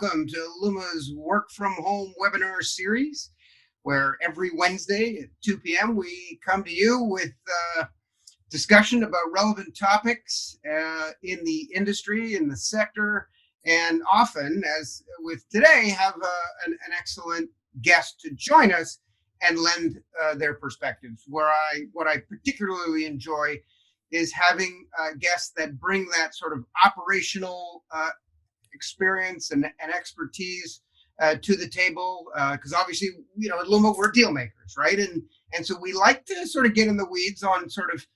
welcome to LUMA's Work From Home webinar series, where every Wednesday at 2 p.m. we come to you with discussion about relevant topics in the industry, in the sector, and often, as with today, have an excellent guest to join us and lend their perspectives. What I particularly enjoy is having guests that bring that sort of operational experience and expertise to the table, because obviously, at LUMA we're deal makers, right? And so we like to sort of get in the weeds on sort of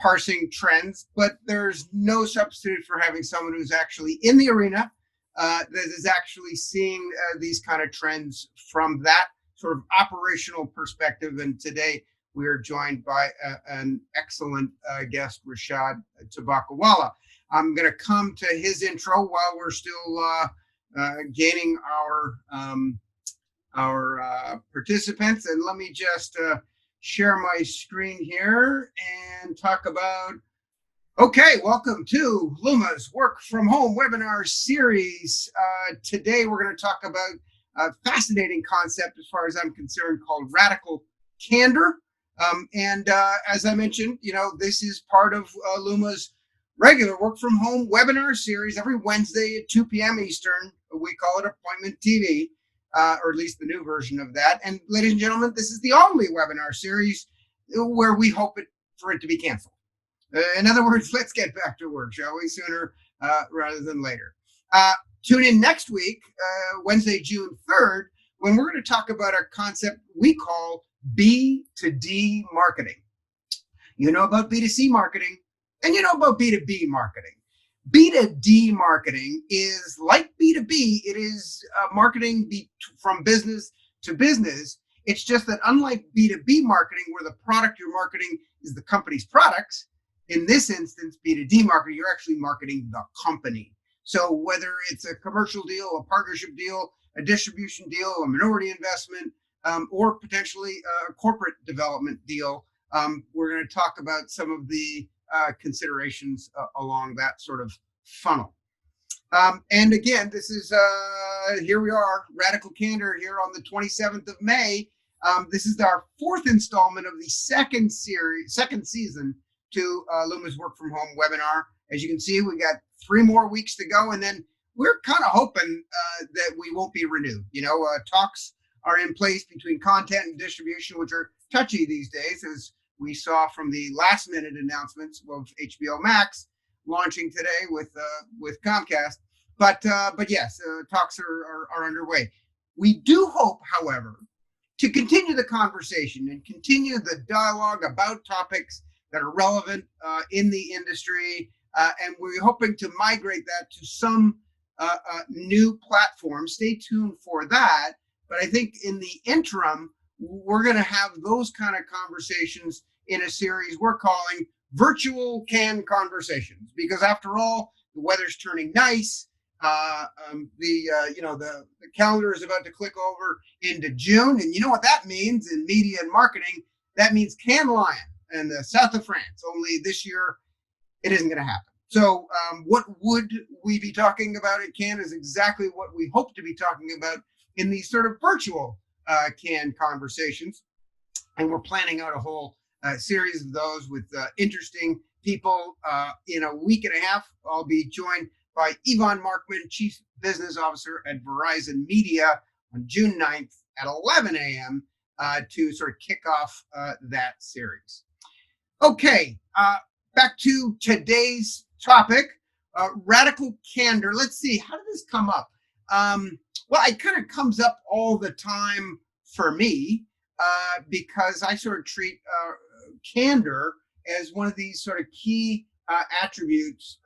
parsing trends, but there's no substitute for having someone who's actually in the arena, that is actually seeing these kind of trends from that sort of operational perspective. And today we are joined by an excellent guest, Rishad Tobaccowala. I'm going to come to his intro while we're still gaining our participants. And let me just share my screen here and talk about, okay, welcome to LUMA's Work From Home webinar series. Today we're going to talk about a fascinating concept, as far as I'm concerned, called radical candor. And as I mentioned, this is part of LUMA's regular Work From Home webinar series every Wednesday at 2 p.m. Eastern. We call it Appointment TV, or at least the new version of that. And ladies and gentlemen, this is the only webinar series where we hope for it to be canceled. In other words, let's get back to work, shall we, sooner rather than later. Tune in next week, Wednesday, June 3rd, when we're going to talk about a concept we call B to D marketing. You know about B2C marketing, and you know about B2B marketing. B2D marketing is like B2B. It is marketing from business to business. It's just that unlike B2B marketing, where the product you're marketing is the company's products, in this instance, B2D marketing, you're actually marketing the company. So whether it's a commercial deal, a partnership deal, a distribution deal, a minority investment, or potentially a corporate development deal, we're going to talk about some of the considerations along that sort of funnel. And again, this is, here we are, Radical Candor here on the 27th of May. This is our fourth installment of the second season to LUMA's Work From Home webinar. As you can see, we got 3 more weeks to go, and then we're kind of hoping that we won't be renewed. Talks are in place between content and distribution, which are touchy these days, as we saw from the last minute announcements of HBO Max launching today with Comcast. But yes, talks are underway. We do hope, however, to continue the conversation and continue the dialogue about topics that are relevant in the industry. And we're hoping to migrate that to some new platform. Stay tuned for that. But I think in the interim, we're going to have those kind of conversations in a series we're calling Virtual Can Conversations, because after all, the weather's turning nice. The calendar is about to click over into June, and you know what that means in media and marketing? That means Cannes Lion in the south of France. Only this year, it isn't going to happen. So what would we be talking about at Cannes is exactly what we hope to be talking about in these sort of virtual Cannes conversations. And we're planning out a whole series of those with interesting people. In a week and a half, I'll be joined by Yvonne Markman, Chief Business Officer at Verizon Media, on June 9th at 11 a.m. To sort of kick off that series. Okay, back to today's topic, radical candor. Let's see, how did this come up? Well, it kind of comes up all the time for me because I sort of treat candor as one of these sort of key attributes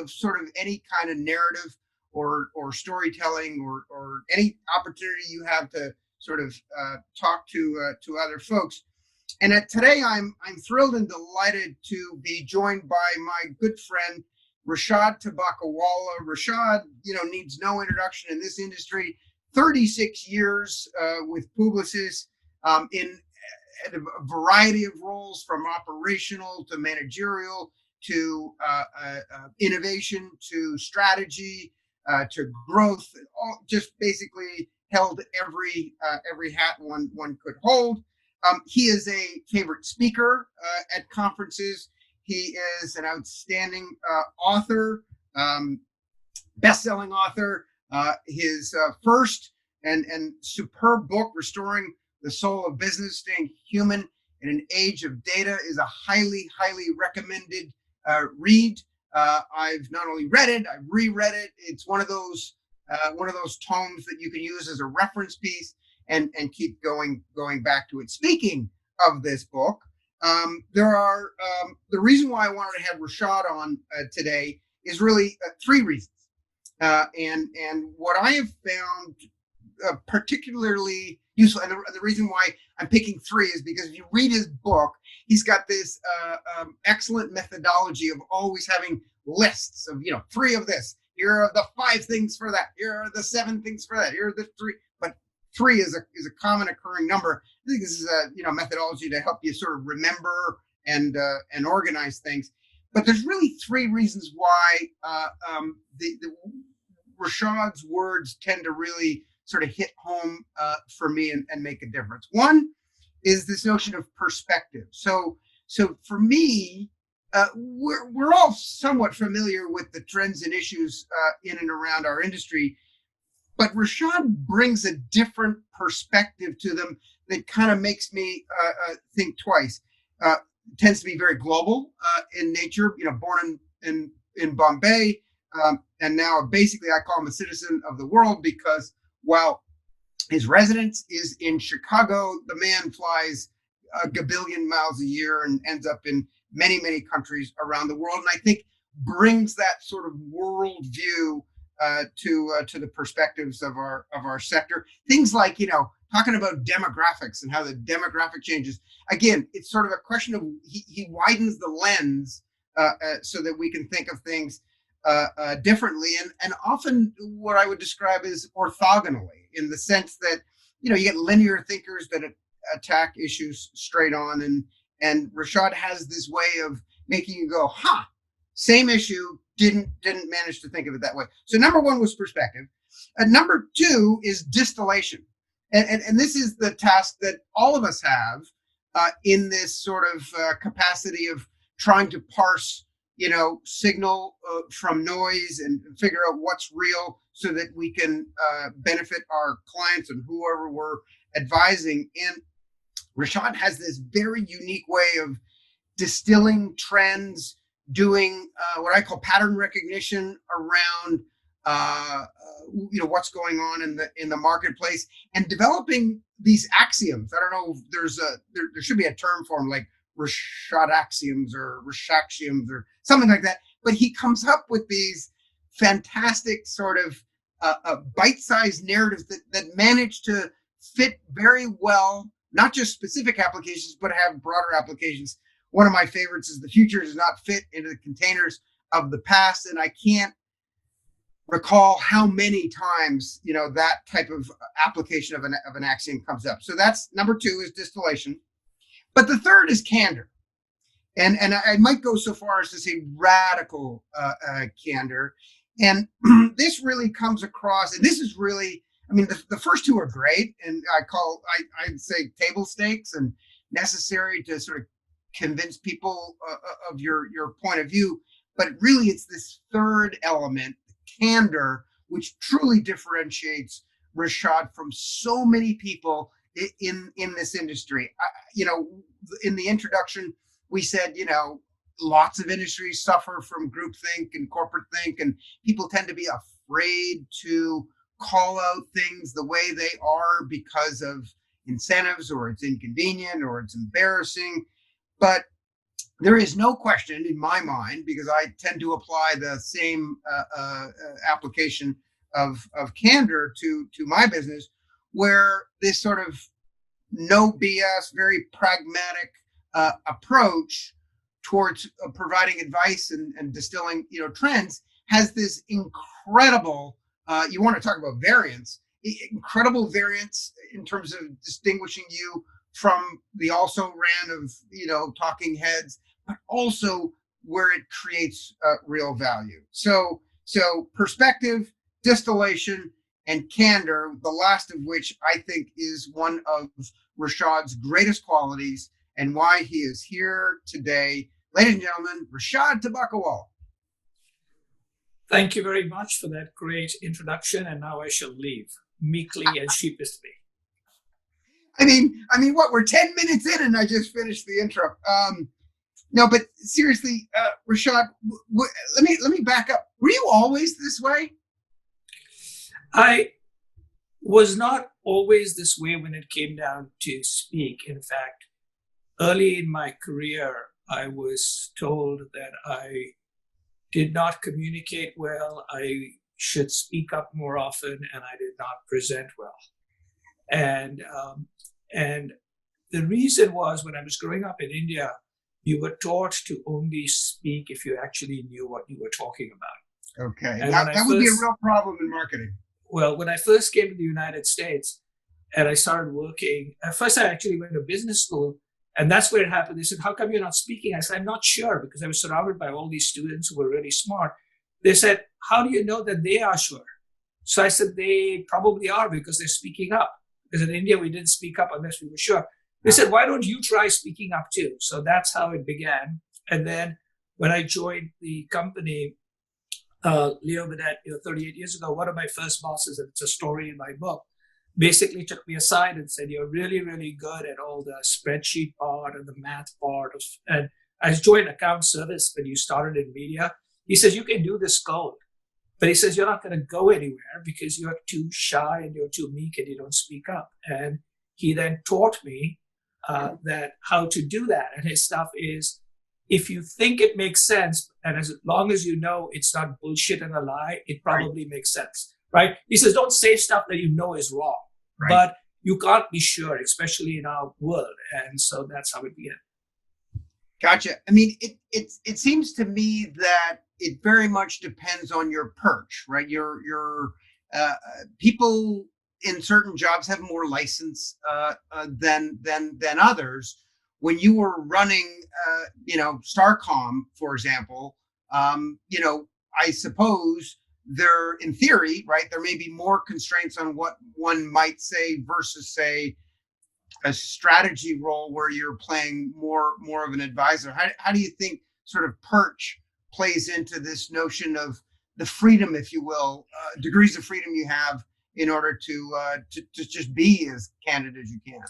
of sort of any kind of narrative or storytelling or any opportunity you have to sort of talk to other folks. And today I'm thrilled and delighted to be joined by my good friend Rishad Tobaccowala. Rishad, needs no introduction in this industry. 36 years with Publicis in a variety of roles, from operational to managerial to innovation to strategy, to growth, all just basically held every hat one could hold. He is a favorite speaker at conferences. He is an outstanding author, best-selling author. His first and superb book, Restoring the Soul of Business, Staying Human in an Age of Data, is a highly recommended read. I've not only read it, I've reread it. It's one of those tomes that you can use as a reference piece and keep going back to it. Speaking of this book, there are the reason why I wanted to have Rishad on today is really three reasons. And what I have found particularly useful, and the reason why I'm picking three is because if you read his book, he's got this excellent methodology of always having lists of, three of this. Here are the 5 things for that. Here are the 7 things for that. Here are the 3. But 3 is a common occurring number. I think this is a methodology to help you sort of remember and organize things. But there's really 3 reasons why the Rishad's words tend to really sort of hit home for me and make a difference. One is this notion of perspective. So for me, we're all somewhat familiar with the trends and issues in and around our industry, but Rishad brings a different perspective to them that kind of makes me think twice. Tends to be very global in nature. Born in Bombay, and now basically I call him a citizen of the world because while his residence is in Chicago, the man flies a gabillion miles a year and ends up in many countries around the world, and I think brings that sort of world view to the perspectives of our sector. Things like talking about demographics and how the demographic changes. Again, it's sort of a question of he widens the lens so that we can think of things differently, and often what I would describe as orthogonally, in the sense that you get linear thinkers that attack issues straight on, and Rishad has this way of making you go, same issue, didn't manage to think of it that way. So number 1 was perspective. Number 2 is distillation, and this is the task that all of us have in this sort of capacity of trying to parse signal from noise and figure out what's real so that we can benefit our clients and whoever we're advising. And Rishad has this very unique way of distilling trends, doing what I call pattern recognition around what's going on in the marketplace, and developing these axioms. I don't know if there should be a term for them, like Rishad axioms or Rishaxioms or something like that. But he comes up with these fantastic sort of bite-sized narratives that manage to fit very well, not just specific applications, but have broader applications. One of my favorites is the future does not fit into the containers of the past. And I can't recall how many times, that type of application of an axiom comes up. So that's number 2 is distillation. But the third is candor. And I might go so far as to say radical candor. And this really comes across, and this is really, the first 2 are great. And I'd say table stakes and necessary to sort of convince people of your point of view. But really it's this third element, candor, which truly differentiates Rishad from so many people in this industry. In the introduction, we said, lots of industries suffer from groupthink and corporate think, and people tend to be afraid to call out things the way they are because of incentives, or it's inconvenient, or it's embarrassing. But there is no question in my mind, because I tend to apply the same application of candor to my business, where this sort of no BS, very pragmatic approach towards providing advice and distilling, trends has this incredible, you want to talk about variance, incredible variance in terms of distinguishing you from the also ran of, talking heads, but also where it creates real value. So perspective, distillation, and candor, the last of which I think is one of Rishad's greatest qualities and why he is here today. Ladies and gentlemen, Rishad Tobaccowala. Thank you very much for that great introduction, and now I shall leave, meekly and sheepishly. I mean, what? We're 10 minutes in, and I just finished the intro. No, but seriously, Rishad, let me back up. Were you always this way? I was not always this way when it came down to speak. In fact, early in my career, I was told that I did not communicate well, I should speak up more often, and I did not present well. And the reason was, when I was growing up in India, you were taught to only speak if you actually knew what you were talking about. Okay, that would be a real problem in marketing. Well, when I first came to the United States and I started working, at first I actually went to business school, and that's where it happened. They said, "How come you're not speaking?" I said, "I'm not sure," because I was surrounded by all these students who were really smart. They said, "How do you know that they are sure?" So I said, "They probably are, because they're speaking up." Because in India, we didn't speak up unless we were sure. They said, "Why don't you try speaking up too?" So that's how it began. And then when I joined the company, Leo Vedette, 38 years ago, one of my first bosses, and it's a story in my book, basically took me aside and said, "You're really, really good at all the spreadsheet part and the math part." And I joined account service when you started in media. He says, "You can do this code." But he says, "You're not going to go anywhere because you're too shy and you're too meek and you don't speak up." And he then taught me that how to do that. And his stuff is, if you think it makes sense, and as long as you know it's not bullshit and a lie, it probably makes sense, right? He says, don't say stuff that you know is wrong, but you can't be sure, especially in our world. And so that's how it began. Gotcha. I mean, it seems to me that it very much depends on your perch, right? Your people in certain jobs have more license than others. When you were running, Starcom, for example, I suppose in theory, right, there may be more constraints on what one might say versus, say, a strategy role where you're playing more of an advisor. How do you think sort of perch plays into this notion of the freedom, if you will, degrees of freedom you have in order to just be as candid as you can?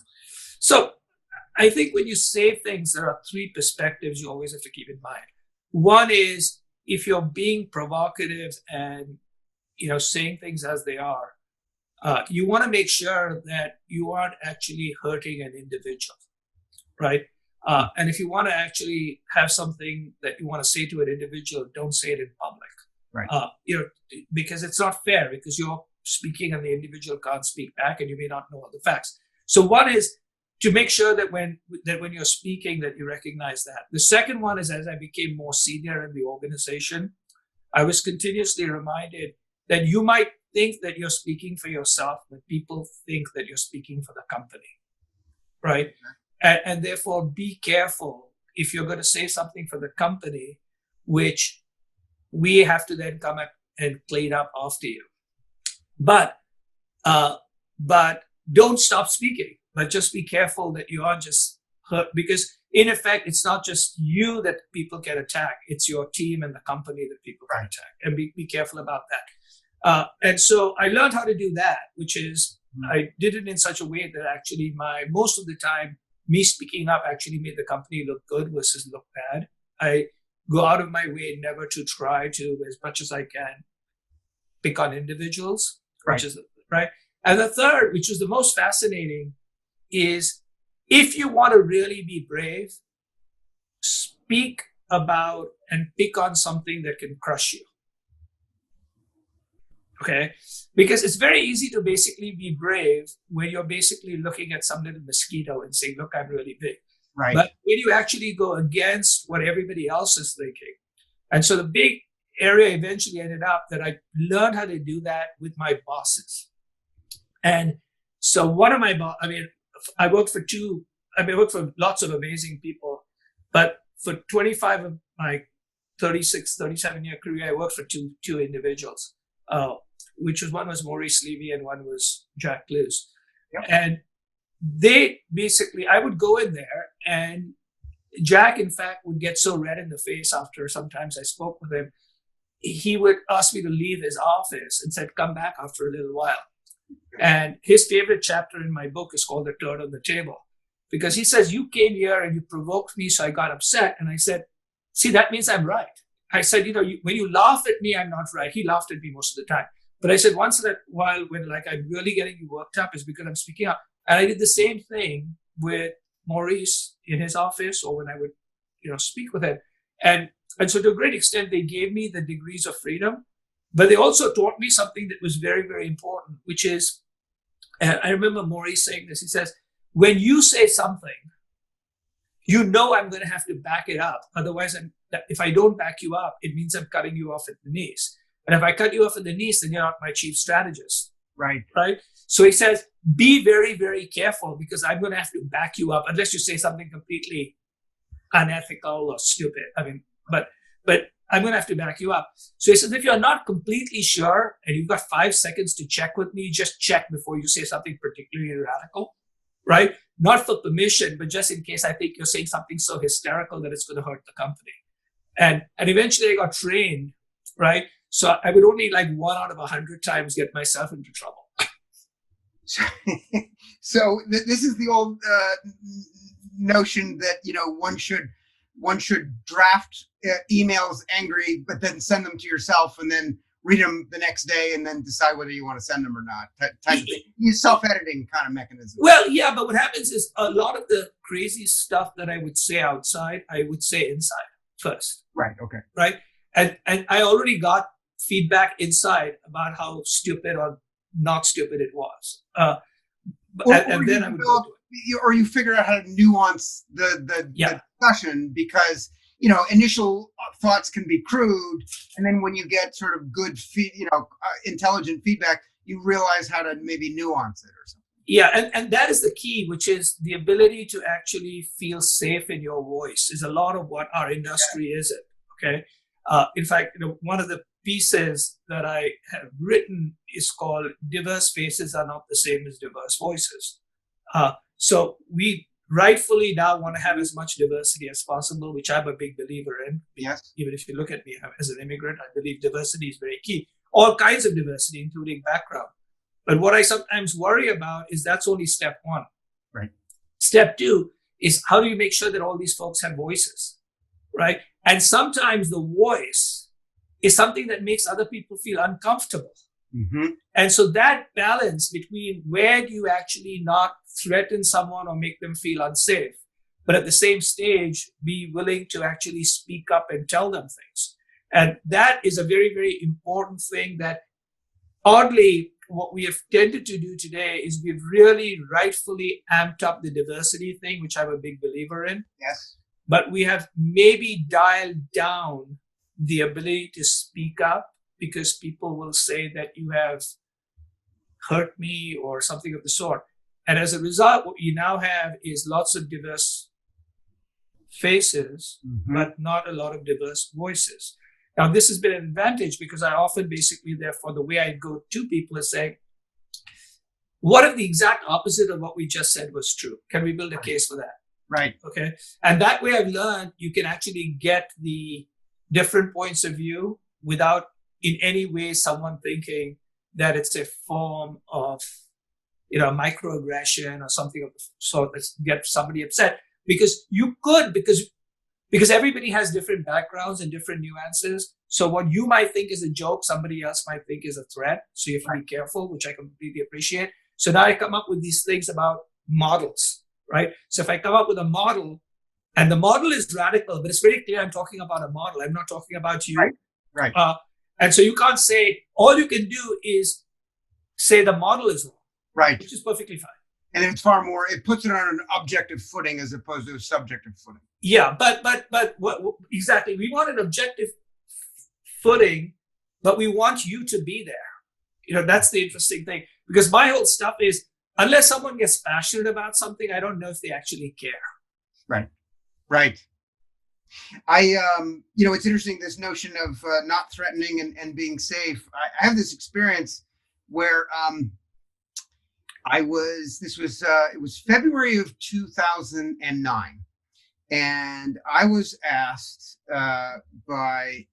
So I think when you say things, there are three perspectives you always have to keep in mind. One is, if you're being provocative and saying things as they are, you want to make sure that you aren't actually hurting an individual, right? And if you want to actually have something that you want to say to an individual, don't say it in public, right? Because it's not fair, because you're speaking and the individual can't speak back, and you may not know all the facts. So one is to make sure that when you're speaking, that you recognize that. The second one is, as I became more senior in the organization, I was continuously reminded that you might think that you're speaking for yourself, but people think that you're speaking for the company, right? And therefore, be careful if you're going to say something for the company, which we have to then come up and clean up after you. But don't stop speaking. But just be careful that you aren't just hurt, because in effect, it's not just you that people can attack. It's your team and the company that people can attack. And be careful about that. And so I learned how to do that, which is I did it in such a way that actually most of the time, me speaking up actually made the company look good versus look bad. I go out of my way never to try to, as much as I can, pick on individuals, right? And the third, which is the most fascinating, is if you want to really be brave, speak about and pick on something that can crush you. Okay? Because it's very easy to basically be brave when you're basically looking at some little mosquito and saying, "Look, I'm really big." Right. But when you actually go against what everybody else is thinking. And so the big area eventually ended up that I learned how to do that with my bosses. And so one of my I worked for lots of amazing people, but for 25 of my 37-year career, I worked for two individuals. which was one was Maurice Levy and one was Jack Luce. Yep. And they basically, I would go in there, and Jack, in fact, would get so red in the face after sometimes I spoke with him. He would ask me to leave his office and said, come back after a little while. And his favorite chapter in my book is called The Turd on the Table, because he says, you came here and you provoked me, so I got upset. And I said, see, that means I'm right. I said, when you laugh at me, I'm not right. He laughed at me most of the time. But I said, once in a while, when like I'm really getting you worked up, is because I'm speaking up. And I did the same thing with Maurice in his office, or when I would, speak with him. And so to a great extent, they gave me the degrees of freedom, but they also taught me something that was very, very important, which is, and I remember Maurice saying this, he says, when you say something, I'm going to have to back it up. Otherwise, if I don't back you up, it means I'm cutting you off at the knees. And if I cut you off at the knees, then you're not my chief strategist. Right. So he says, be very, very careful, because I'm going to have to back you up unless you say something completely unethical or stupid. But I'm going to have to back you up. So he says, if you're not completely sure and you've got 5 seconds to check with me, just check before you say something particularly radical, right? Not for permission, but just in case I think you're saying something so hysterical that it's going to hurt the company. And eventually I got trained, right? So I would only 1 out of 100 times get myself into trouble. So this is the old notion that one should draft emails angry, but then send them to yourself and then read them the next day and then decide whether you want to send them or not. Type of thing. Use self-editing kind of mechanism. Well, yeah, but what happens is a lot of the crazy stuff that I would say outside, I would say inside first. Right. Okay. Right. And I already got feedback inside about how stupid or not stupid it was. And then I would go do it. Or you figure out how to nuance the discussion, because initial thoughts can be crude, and then when you get sort of good intelligent feedback, you realize how to maybe nuance it or something. Yeah, and that is the key, which is the ability to actually feel safe in your voice is a lot of what our industry is. Okay, in fact, one of the pieces that I have written is called "Diverse Faces Are Not the Same as Diverse Voices." So we rightfully now want to have as much diversity as possible, which I'm a big believer in. Yes. Even if you look at me as an immigrant, I believe diversity is very key. All kinds of diversity, including background. But what I sometimes worry about is that's only step one. Right. Step two is, how do you make sure that all these folks have voices, right? And sometimes the voice is something that makes other people feel uncomfortable. Mm-hmm. And so that balance between where do you actually not threaten someone or make them feel unsafe, but at the same stage, be willing to actually speak up and tell them things. And that is a very, very important thing that, oddly, what we have tended to do today is we've really rightfully amped up the diversity thing, which I'm a big believer in. Yes. But we have maybe dialed down the ability to speak up, because people will say that you have hurt me or something of the sort. And as a result, what you now have is lots of diverse faces, but not a lot of diverse voices. Now, this has been an advantage, because I often basically, therefore, the way I go to people is saying, what if the exact opposite of what we just said was true? Can we build a case for that? Right. Okay. And that way I've learned you can actually get the different points of view without in any way someone thinking that it's a form of, microaggression or something of the sort that gets somebody upset. Because you could, because everybody has different backgrounds and different nuances. So what you might think is a joke, somebody else might think is a threat. So you have to be careful, which I completely appreciate. So now I come up with these things about models, right? So if I come up with a model, and the model is radical, but it's very clear I'm talking about a model. I'm not talking about you. Right. And so you can't say, all you can do is say the model is wrong. Right. Which is perfectly fine. And it's far more, it puts it on an objective footing as opposed to a subjective footing. Yeah, but what exactly? We want an objective footing, but we want you to be there. That's the interesting thing. Because my whole stuff is, unless someone gets passionate about something, I don't know if they actually care. Right. It's interesting, this notion of not threatening and being safe. I have this experience where it was February of 2009, and I was asked uh, by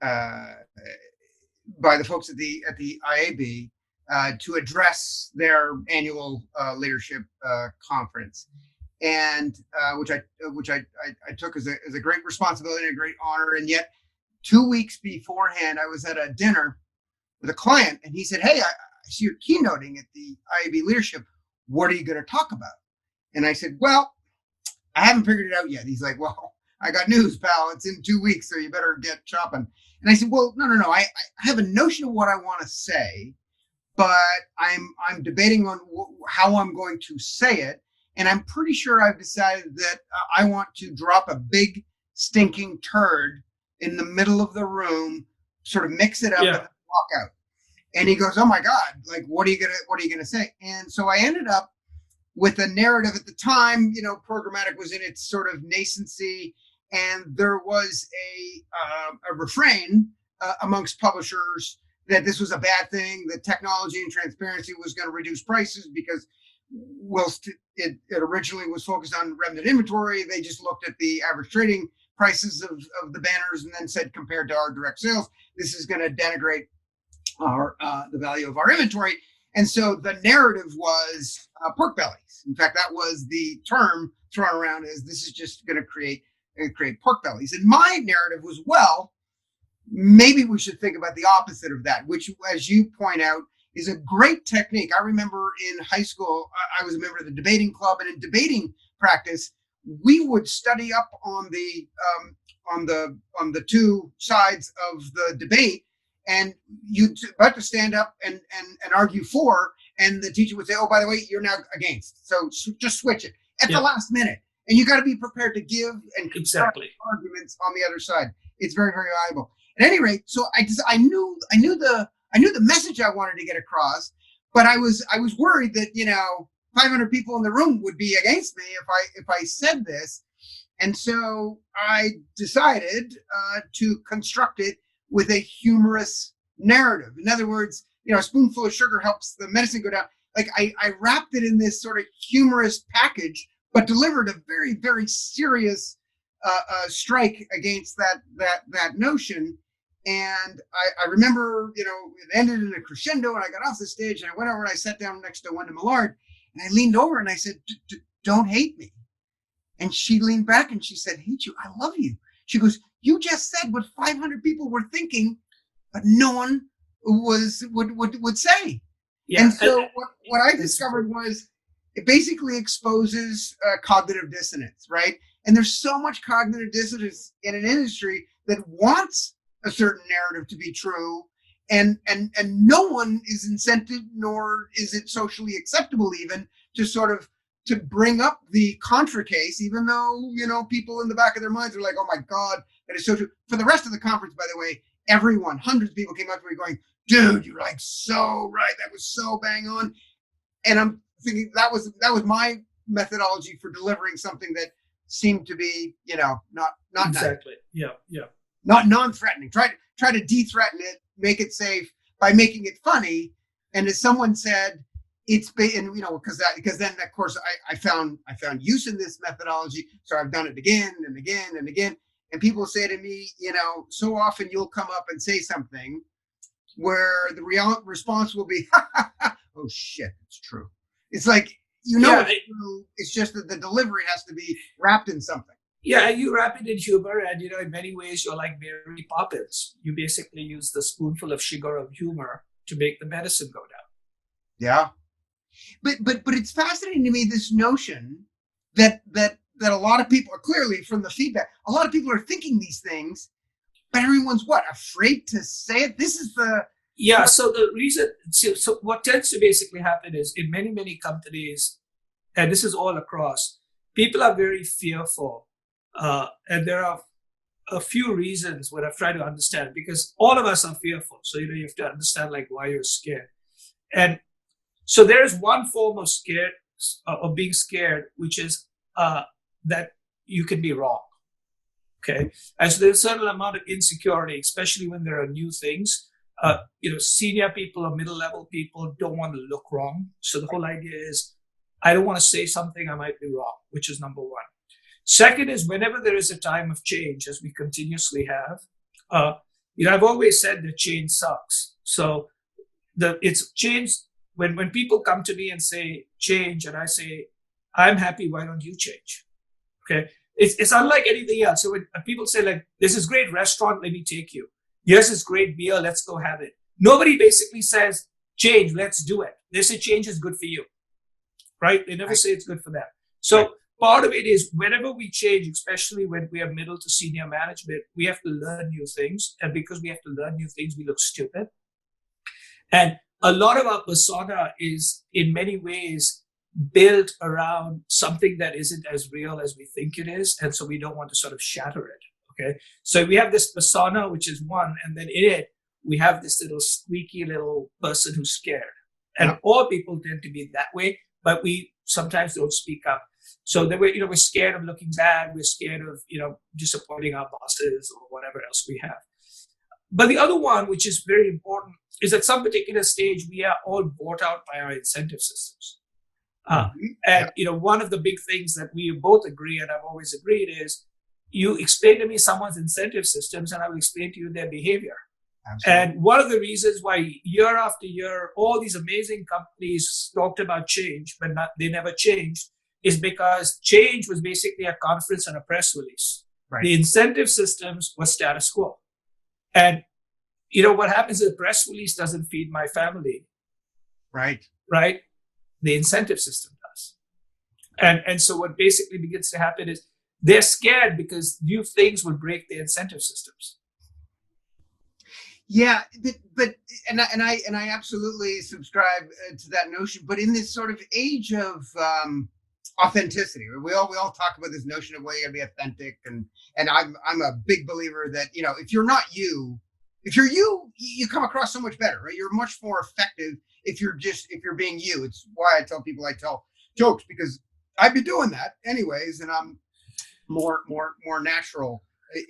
the folks at the IAB to address their annual leadership conference, and which I took as a great responsibility and a great honor. And yet, 2 weeks beforehand, I was at a dinner with a client, and he said, "Hey, I see you're keynoting at the IAB leadership. What are you going to talk about?" And I said, "Well, I haven't figured it out yet." He's like, "Well, I got news, pal. It's in 2 weeks, so you better get chopping." And I said, "Well, no. I have a notion of what I want to say, but I'm debating on how I'm going to say it, and I'm pretty sure I've decided that I want to drop a big stinking turd in the middle of the room, sort of mix it up, and walk out." And he goes, "Oh my God, like, what are you gonna say?" And so I ended up with a narrative. At the time, programmatic was in its sort of nascency, and there was a refrain amongst publishers that this was a bad thing, that technology and transparency was going to reduce prices, because whilst it originally was focused on remnant inventory, they just looked at the average trading prices of the banners and then said, compared to our direct sales, this is going to denigrate the value of our inventory. And so the narrative was pork bellies. In fact, that was the term thrown around, as this is just going to create pork bellies. And my narrative was, well, maybe we should think about the opposite of that, which, as you point out, is a great technique. I remember in high school, I was a member of the debating club, and in debating practice, we would study up on the two sides of the debate, and you'd about to stand up and argue for, and the teacher would say, "Oh, by the way, you're now against, so just switch it at the last minute." And you got to be prepared to give and exactly arguments on the other side. It's very, very valuable. At any rate, so I knew the message I wanted to get across, but I was worried that 500 people in the room would be against me if I said this, and so I decided to construct it with a humorous narrative. In other words, a spoonful of sugar helps the medicine go down. Like, I wrapped it in this sort of humorous package, but delivered a very, very serious strike against that notion. And I remember, it ended in a crescendo, and I got off the stage, and I went over and I sat down next to Wenda Millard, and I leaned over and I said, "Don't hate me." And she leaned back and she said, "Hate you? I love you." She goes, "You just said what 500 people were thinking, but no one would say." Yeah. And so what I discovered was, it basically exposes cognitive dissonance, right? And there's so much cognitive dissonance in an industry that wants a certain narrative to be true, and no one is incented, nor is it socially acceptable even, to sort of to bring up the contra case, even though people in the back of their minds are like, "Oh my God, that is so true." For the rest of the conference, by the way, everyone, hundreds of people came up to me going, "Dude, you're like so right. That was so bang on." And I'm thinking that was my methodology for delivering something that seemed to be, not exactly nice. Yeah. Not non-threatening. Try to de-threaten it, make it safe by making it funny. And as someone said, it's been, because then of course I found use in this methodology, so I've done it again and again and again. And people say to me, so often you'll come up and say something where the real response will be, "Oh shit, it's true." It's like, it's true. It's just that the delivery has to be wrapped in something. Yeah, you wrap it in humor, and in many ways you're like Mary Poppins. You basically use the spoonful of sugar of humor to make the medicine go down. Yeah, but it's fascinating to me, this notion that a lot of people are, clearly from the feedback, a lot of people are thinking these things, but everyone's afraid to say it. This is the So the reason, so what tends to basically happen is, in many, many companies, and this is all across, people are very fearful. And there are a few reasons what I've tried to understand, because all of us are fearful. So, you have to understand why you're scared. And so there is one form of being scared, which is that you can be wrong. Okay. And so there's a certain amount of insecurity, especially when there are new things. Senior people or middle level people don't want to look wrong. So the whole idea is, I don't want to say something I might be wrong, which is number one. Second is whenever there is a time of change, as we continuously have, I've always said that change sucks. So it's change when people come to me and say change, and I say, I'm happy, why don't you change? Okay. It's unlike anything else. So when people say, like, this is great restaurant, let me take you. Here's this great beer, let's go have it. Nobody basically says, change, let's do it. They say change is good for you, right? They never say it's good for them. So part of it is whenever we change, especially when we are middle to senior management, we have to learn new things. And because we have to learn new things, we look stupid. And a lot of our persona is in many ways built around something that isn't as real as we think it is. And so we don't want to sort of shatter it. Okay. So we have this persona, which is one, and then in it, we have this little squeaky little person who's scared. And all people tend to be that way, but we sometimes don't speak up. So that we're scared of looking bad. We're scared of, disappointing our bosses or whatever else we have. But the other one, which is very important, is at some particular stage, we are all bought out by our incentive systems. One of the big things that we both agree, and I've always agreed, is you explain to me someone's incentive systems and I will explain to you their behavior. Absolutely. And one of the reasons why year after year, all these amazing companies talked about change, but they never changed, is because change was basically a conference and a press release. Right. The incentive systems was status quo. And what happens is the press release doesn't feed my family. Right. The incentive system does. And so what basically begins to happen is they're scared because new things will break their incentive systems. Yeah, but I absolutely subscribe to that notion. But in this sort of age of authenticity, we all talk about this notion of, well, you got to be authentic, and I'm a big believer that if you're not you, if you're you come across so much better, right? You're much more effective if you're being you. It's why I tell people I tell jokes, because I've been doing that anyways, and I'm more natural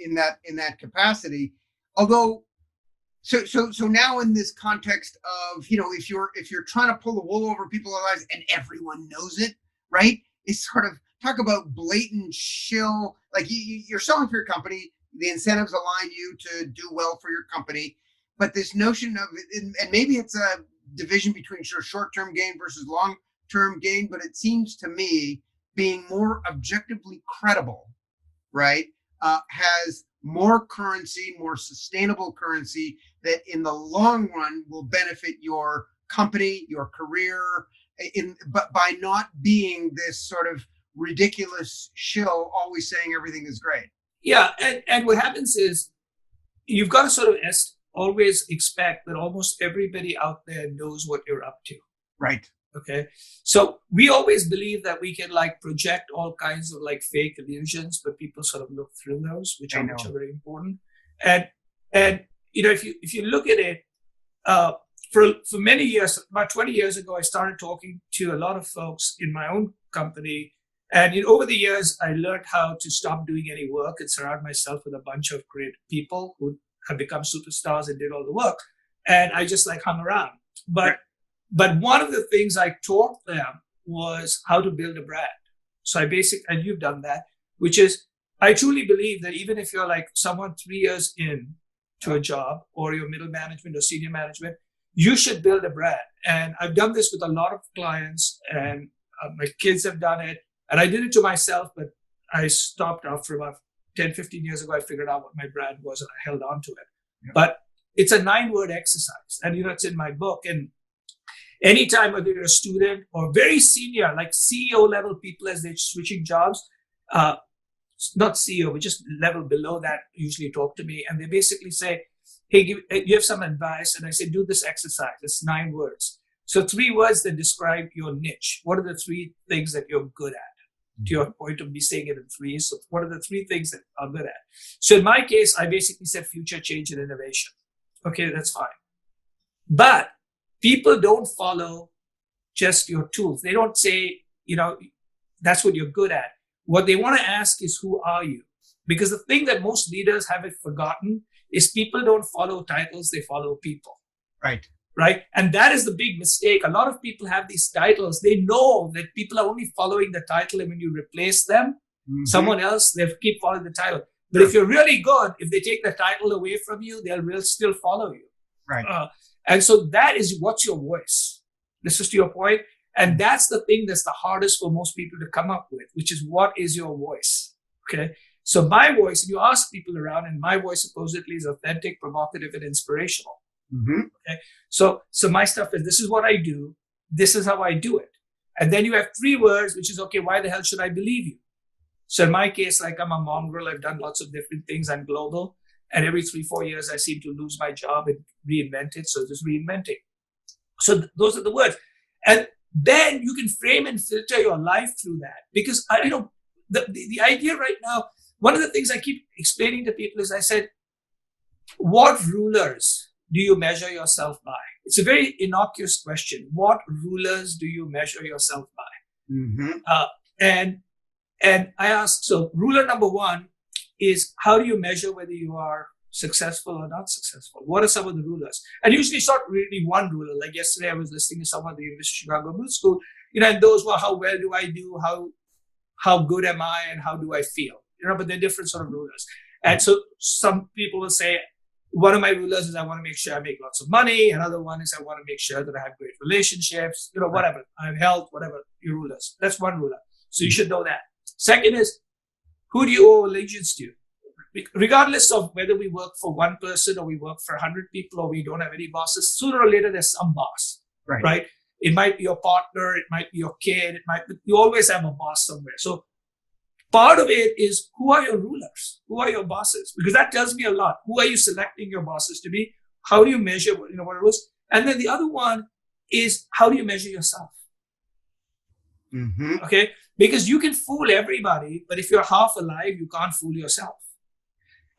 in that capacity. Although, so now in this context of if you're trying to pull the wool over people's eyes and everyone knows it, right? It's sort of talk about blatant shill. Like you're selling for your company, the incentives align you to do well for your company, but this notion of and maybe it's a division between short-term gain versus long-term gain, but it seems to me being more objectively credible, right, has more currency, more sustainable currency that in the long run will benefit your company, your career, but by not being this sort of ridiculous shill always saying everything is great. Yeah, and what happens is you've got to sort of always expect that almost everybody out there knows what you're up to. Right. Okay. So we always believe that we can project all kinds of fake illusions, but people sort of look through those, which are very important. And if you look at it, for many years, about 20 years ago, I started talking to a lot of folks in my own company. And over the years, I learned how to stop doing any work and surround myself with a bunch of great people who have become superstars and did all the work. And I just hung around. But one of the things I taught them was how to build a brand. So and you've done that, which is, I truly believe that even if you're someone 3 years in to a job, or your middle management or senior management, you should build a brand. And I've done this with a lot of clients, and my kids have done it. And I did it to myself, but I stopped after about 10, 15 years ago. I figured out what my brand was and I held on to it. Yeah. But it's a 9-word exercise. And, it's in my book. And anytime whether you're a student or very senior, CEO level people as they're switching jobs, not CEO, but just level below that, usually talk to me. And they basically say, hey, you have some advice? And I say, do this exercise. It's 9 words. So 3 words that describe your niche. What are the 3 things that you're good at? To your point of me saying it in 3. So what are the 3 things that I'm good at? So in my case, I basically said future, change, and innovation. Okay, that's fine. But people don't follow just your tools. They don't say, that's what you're good at. What they want to ask is, who are you? Because the thing that most leaders have forgotten is people don't follow titles, they follow people. Right. Right. And that is the big mistake. A lot of people have these titles. They know that people are only following the title, and when you replace them, someone else, they keep following the title. But if you're really good, if they take the title away from you, they'll still follow you. Right. And so that is, what's your voice? This is to your point. And that's the thing that's the hardest for most people to come up with, which is, what is your voice? Okay. So my voice, and you ask people around, and my voice supposedly is authentic, provocative, and inspirational. Okay. So my stuff is, this is what I do. This is how I do it. And then you have 3 words, which is, okay, why the hell should I believe you? So in my case, like, I'm a mongrel. I've done lots of different things. I'm global. And every 3-4 years, I seem to lose my job and reinvent it. So just reinventing. So those are the words. And then you can frame and filter your life through that. Because, the idea right now, one of the things I keep explaining to people is, I said, what rulers do you measure yourself by? It's a very innocuous question. What rulers do you measure yourself by? And I asked, so ruler number 1 is, how do you measure whether you are successful or not successful? What are some of the rulers? And usually it's not really one ruler. Like yesterday, I was listening to someone at the University of Chicago Business School, and those were, how well do I do? How good am I? And how do I feel? But they're different sort of rulers. And so some people will say, one of my rulers is, I want to make sure I make lots of money. Another one is, I want to make sure that I have great relationships, whatever. I have health, whatever your rulers. That's one ruler. So you should know that. Second is, who do you owe allegiance to? Regardless of whether we work for one person or we work for 100 people or we don't have any bosses, sooner or later there's some boss, right? It might be your partner, it might be your kid, you always have a boss somewhere. So part of it is, who are your rulers? Who are your bosses? Because that tells me a lot. Who are you selecting your bosses to be? How do you measure what it was? And then the other one is, how do you measure yourself? Okay, because you can fool everybody, but if you're half alive, you can't fool yourself.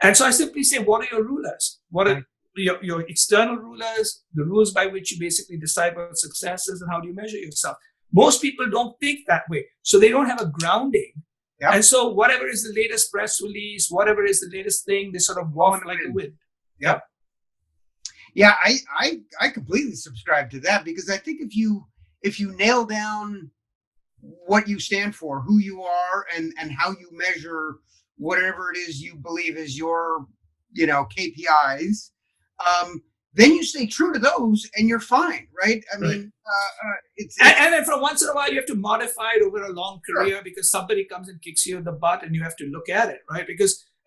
And so I simply say, what are your rulers? What are your external rulers, the rules by which you basically decide what success is, and how do you measure yourself? Most people don't think that way. So they don't have a grounding. Yep. And so whatever is the latest press release, whatever is the latest thing, they sort of walk like the wind. Yep. Yeah, I completely subscribe to that, because I think if you nail down what you stand for, who you are, and how you measure whatever it is you believe is your, KPIs, then you stay true to those and you're fine, right? I mean, it's and then from once in a while you have to modify it over a long career, because somebody comes and kicks you in the butt and you have to look at it, right?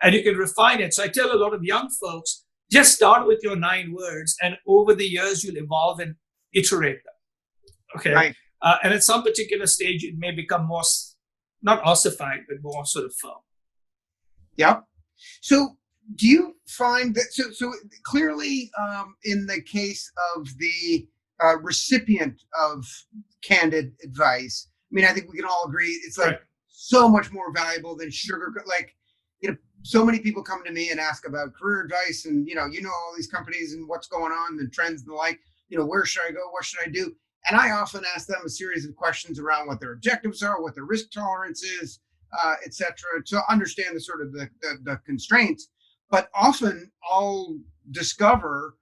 And you can refine it. So I tell a lot of young folks, just start with your 9 words, and over the years you'll evolve and iterate them. Okay. Right. And at some particular stage, it may become more, not ossified, but more sort of firm. Yep. So do you find that, so clearly in the case of the recipient of candid advice, I mean, I think we can all agree it's like so much more valuable than sugar. Like, so many people come to me and ask about career advice, and, all these companies and what's going on, the trends and the like, where should I go? What should I do? And I often ask them a series of questions around what their objectives are, what their risk tolerance is, et cetera, to understand the sort of the constraints. But often I'll discover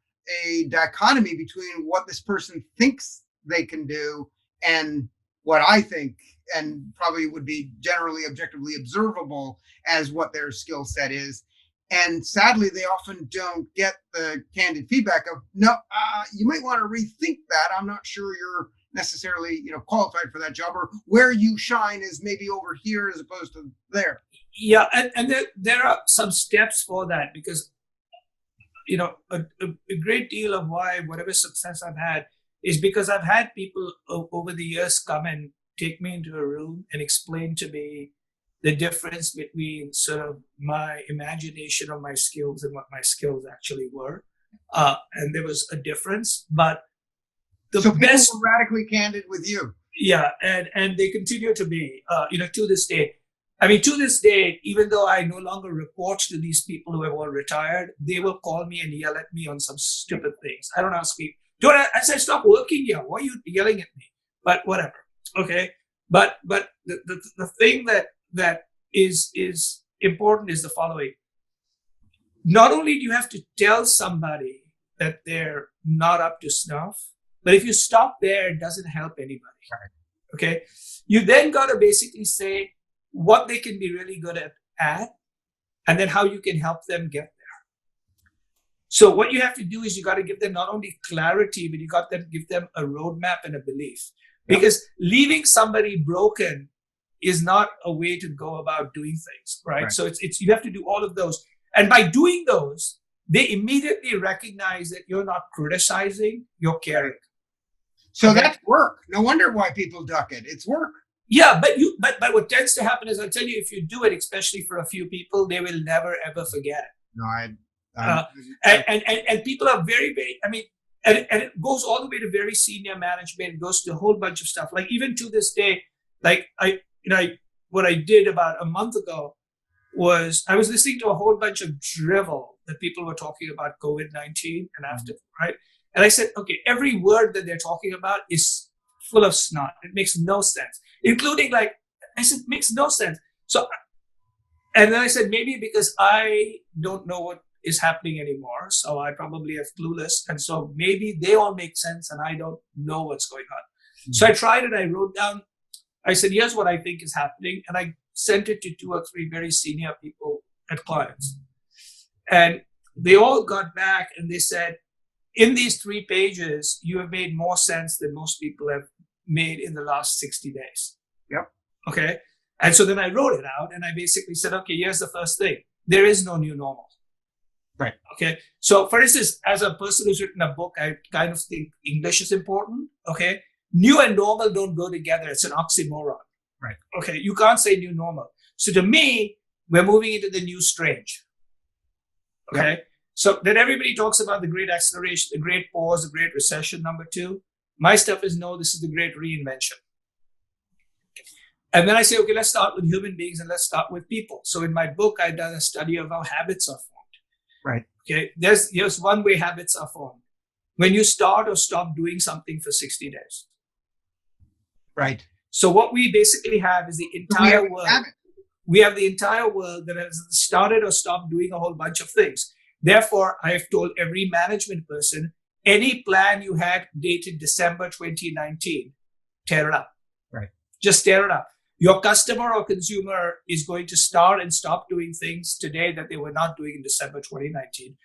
a dichotomy between what this person thinks they can do and what I think, and probably would be generally objectively observable as what their skill set is. And sadly, they often don't get the candid feedback of, no, you might want to rethink that. I'm not sure you're necessarily, qualified for that job, or where you shine is maybe over here as opposed to there. Yeah, and there are some steps for that, because, a great deal of why whatever success I've had is because I've had people over the years come and take me into a room and explain to me the difference between sort of my imagination of my skills and what my skills actually were. And there was a difference, but so best people were radically candid with you. Yeah. And they continue to be, to this day. I mean, to this day, even though I no longer report to these people who have all retired, they will call me and yell at me on some stupid things. I don't ask people, I say, stop working here. Why are you yelling at me? But whatever. Okay. But the thing that is important is the following. Not only do you have to tell somebody that they're not up to snuff, but if you stop there, it doesn't help anybody. Right. Okay. You then got to basically say what they can be really good at, and then how you can help them get there. So what you have to do is you got to give them not only clarity, but you got to give them a roadmap and a belief. Because leaving somebody broken is not a way to go about doing things, right? So it's you have to do all of those. And by doing those, they immediately recognize that you're not criticizing, you're caring. So that's work. No wonder why people duck it. It's work. Yeah, but what tends to happen is, I'll tell you, if you do it, especially for a few people, they will never ever forget it. No, and people are very, very, I mean, and it goes all the way to very senior management. It goes to a whole bunch of stuff. Like even to this day, like what I did about a month ago was I was listening to a whole bunch of drivel that people were talking about COVID-19 and after, right? And I said, okay, every word that they're talking about is full of snot. It makes no sense, including I said, makes no sense. So, and then I said, maybe because I don't know what is happening anymore, so I probably have clueless, and so maybe they all make sense and I don't know what's going on. So I tried it. I wrote down, I said, here's what I think is happening, and I sent it to 2 or 3 very senior people at clients, and they all got back and they said, in these 3 pages, you have made more sense than most people have made in the last 60 days. Yep. Okay. And so then I wrote it out and I basically said, okay, here's the first thing. There is no new normal. Right. Okay. So for instance, as a person who's written a book, I kind of think English is important. Okay. New and normal don't go together. It's an oxymoron. Right. Okay. You can't say new normal. So to me, we're moving into the new strange. Okay. Yep. So then everybody talks about the great acceleration, the great pause, the great recession, number 2. My stuff is, no, this is the great reinvention. And then I say, okay, let's start with human beings and let's start with people. So in my book, I've done a study of how habits are formed. Right. Okay. There's one way habits are formed. When you start or stop doing something for 60 days. Right. So what we basically have is the entire world. We have the entire world that has started or stopped doing a whole bunch of things. Therefore, I have told every management person, any plan you had dated December 2019, tear it up. Right. Just tear it up. Your customer or consumer is going to start and stop doing things today that they were not doing in December 2019.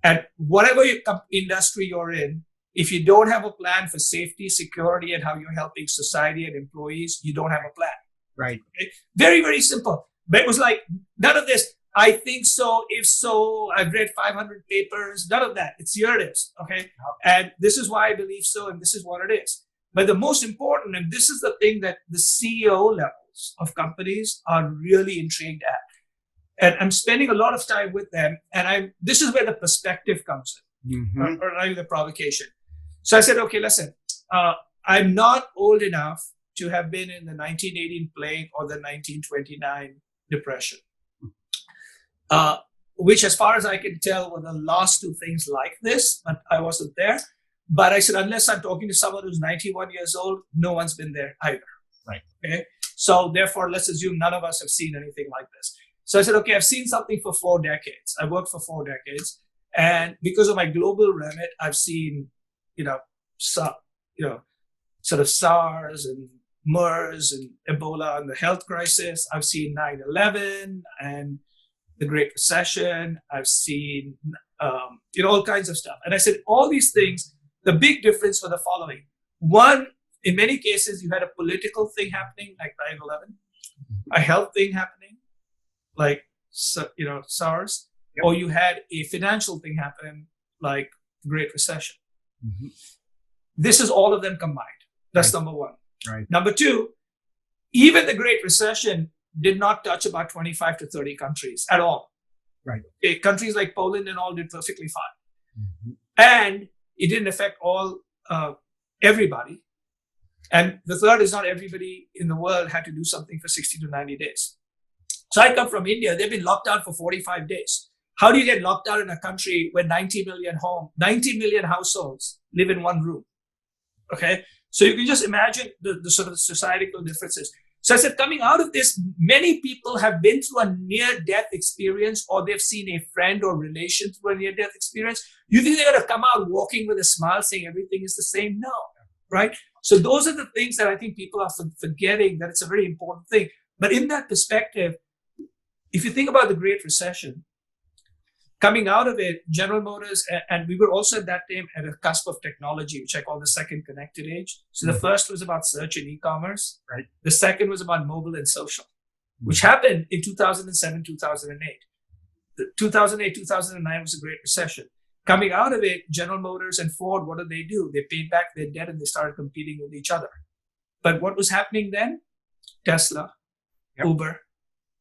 And whatever industry you're in, if you don't have a plan for safety, security, and how you're helping society and employees, you don't have a plan. Right. Okay? Very, very simple. But it was like, none of this, I think so, if so, I've read 500 papers, none of that. It's here it is, okay? And this is why I believe so, and this is what it is. But the most important, and this is the thing that the CEO levels of companies are really intrigued at. And I'm spending a lot of time with them, and this is where the perspective comes in, or not even the provocation. So I said, okay, listen, I'm not old enough to have been in the 1918 plague or the 1929 depression. Which, as far as I can tell, were the last 2 things like this, but I wasn't there. But I said, unless I'm talking to someone who's 91 years old, no one's been there either. Right. Okay. So therefore, let's assume none of us have seen anything like this. So I said, okay, I've seen something for 4 decades. I worked for 4 decades. And because of my global remit, I've seen, sort of SARS and MERS and Ebola and the health crisis. I've seen 9/11 and the Great Recession. I've seen, all kinds of stuff. And I said, all these things, the big difference were the following. One, in many cases, you had a political thing happening, like 9/11, a health thing happening, like, SARS, yep. Or you had a financial thing happen, like the Great Recession. Mm-hmm. This is all of them combined. That's right. Number 1. Right. Number 2, even the Great Recession did not touch about 25 to 30 countries at all. Right. Okay, countries like Poland and all did perfectly fine. Mm-hmm. And it didn't affect everybody. And the third is not everybody in the world had to do something for 60 to 90 days. So I come from India. They've been locked down for 45 days. How do you get locked down in a country where 90 million households live in one room? Okay. So you can just imagine the sort of societal differences. So I said, coming out of this, many people have been through a near-death experience, or they've seen a friend or relation through a near-death experience. You think they're going to come out walking with a smile saying everything is the same? No, right? So those are the things that I think people are forgetting, that it's a very important thing. But in that perspective, if you think about the Great Recession, coming out of it, General Motors, and we were also at that time at a cusp of technology, which I call the second connected age. So the first was about search and e-commerce. Right. The second was about mobile and social, which happened in 2007, 2008. The 2008, 2009 was a Great Recession. Coming out of it, General Motors and Ford, what did they do? They paid back their debt and they started competing with each other. But what was happening then? Tesla, Uber,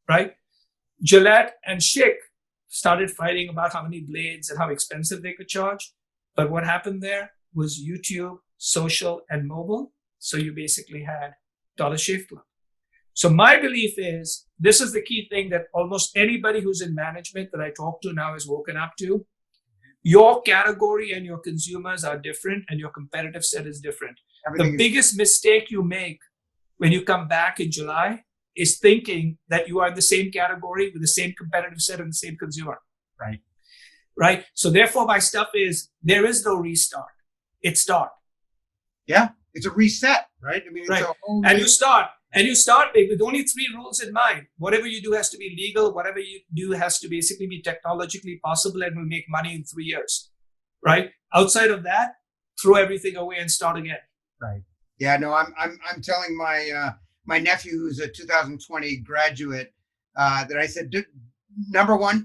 right? Gillette and Schick started fighting about how many blades and how expensive they could charge. But what happened there was YouTube, social, and mobile. So you basically had Dollar Shave Club. So my belief is, this is the key thing that almost anybody who's in management that I talk to now is woken up to. Your category and your consumers are different, and your competitive set is different. The biggest mistake you make when you come back in July is thinking that you are in the same category with the same competitive set and the same consumer. Right. Right. So therefore, my stuff is, there is no restart. It's start. Yeah. It's a reset, right? I mean, it's right. a whole and you start with only 3 rules in mind. Whatever you do has to be legal. Whatever you do has to basically be technologically possible and will make money in 3 years. Right. Outside of that, throw everything away and start again. Right. Yeah. No, I'm telling my nephew, who's a 2020 graduate, that I said, number one,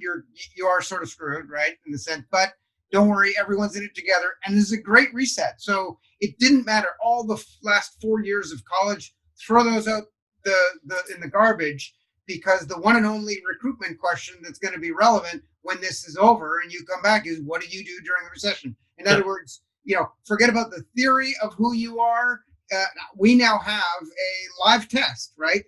you are sort of screwed, right, in the sense, but don't worry, everyone's in it together, and this is a great reset. So it didn't matter all the last 4 years of college. Throw those out in the garbage, because the one and only recruitment question that's going to be relevant when this is over and you come back is, what did you do during the recession? In other words, forget about the theory of who you are. We now have a live test, right?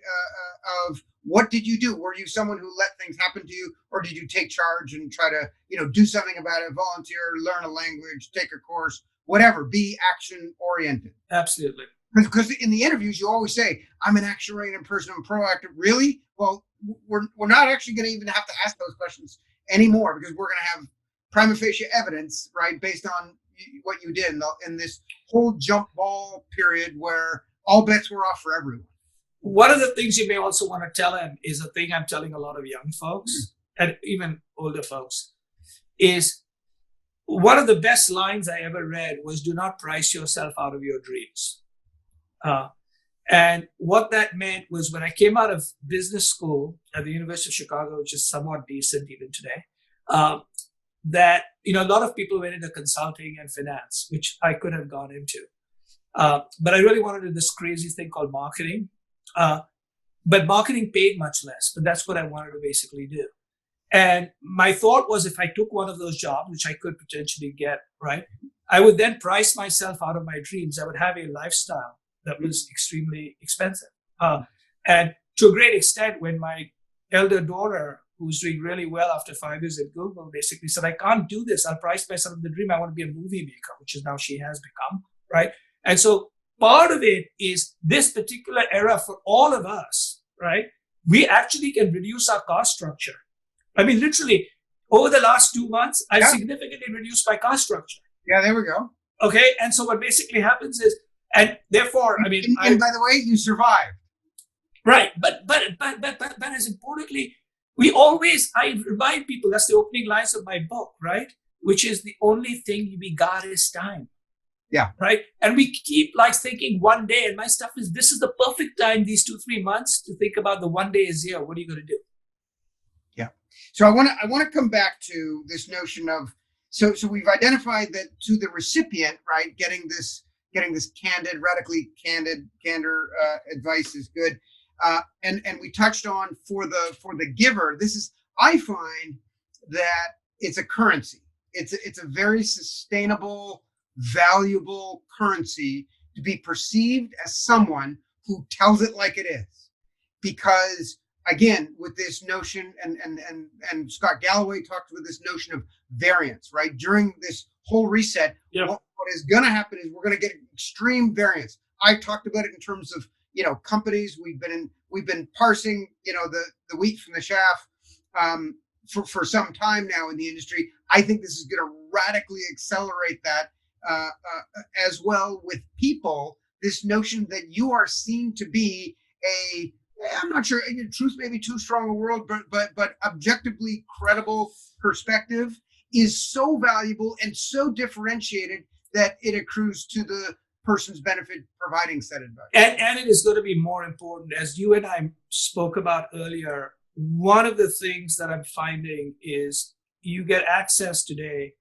Of what did you do? Were you someone who let things happen to you, or did you take charge and try to, do something about it, volunteer, learn a language, take a course, whatever, be action oriented? Absolutely. Because in the interviews, you always say, I'm an action oriented person, I'm proactive. Really? Well, we're not actually going to even have to ask those questions anymore, because we're going to have prima facie evidence, right, based on what you did in this whole jump ball period where all bets were off for everyone. One of the things you may also want to tell them is a thing I'm telling a lot of young folks and even older folks is, one of the best lines I ever read was, do not price yourself out of your dreams. And what that meant was, when I came out of business school at the University of Chicago, which is somewhat decent even today, that, a lot of people went into consulting and finance, which I could have gone into. But I really wanted to do this crazy thing called marketing. But marketing paid much less, but that's what I wanted to basically do. And my thought was, if I took one of those jobs, which I could potentially get, right, I would then price myself out of my dreams. I would have a lifestyle that was extremely expensive. And to a great extent, when my elder daughter, who's doing really well after 5 years at Google, basically said, I can't do this. I'll price myself in the dream. I want to be a movie maker, which is now she has become, right? And so part of it is this particular era for all of us, right? We actually can reduce our cost structure. I mean, literally, over the last 2 months, I've significantly reduced my cost structure. Yeah, there we go. Okay. And so what basically happens is, and therefore, I mean, and by the way, you survived. Right. But as importantly, I remind people, that's the opening lines of my book, right? Which is, the only thing we got is time. Yeah. Right. And we keep thinking one day, and my stuff is, this is the perfect time, these 2-3 months, to think about the one day is here. What are you going to do? Yeah. So I want to come back to this notion of, so we've identified that to the recipient, right, getting this candid, radically candor advice is good. And we touched on for the giver, this is, I find that it's a currency. It's a very sustainable, valuable currency to be perceived as someone who tells it like it is. Because again, with this notion, and Scott Galloway talked with this notion of variance, right? During this whole reset, what is going to happen is we're going to get extreme variance. I talked about it in terms of, companies. We've been parsing, the wheat from the chaff for some time now in the industry. I think this is going to radically accelerate that as well with people. This notion that you are seen to be I'm not sure, truth may be too strong a word, but objectively credible perspective is so valuable and so differentiated that it accrues to the person's benefit providing said advice. And it is going to be more important, as you and I spoke about earlier. One of the things that I'm finding is you get access today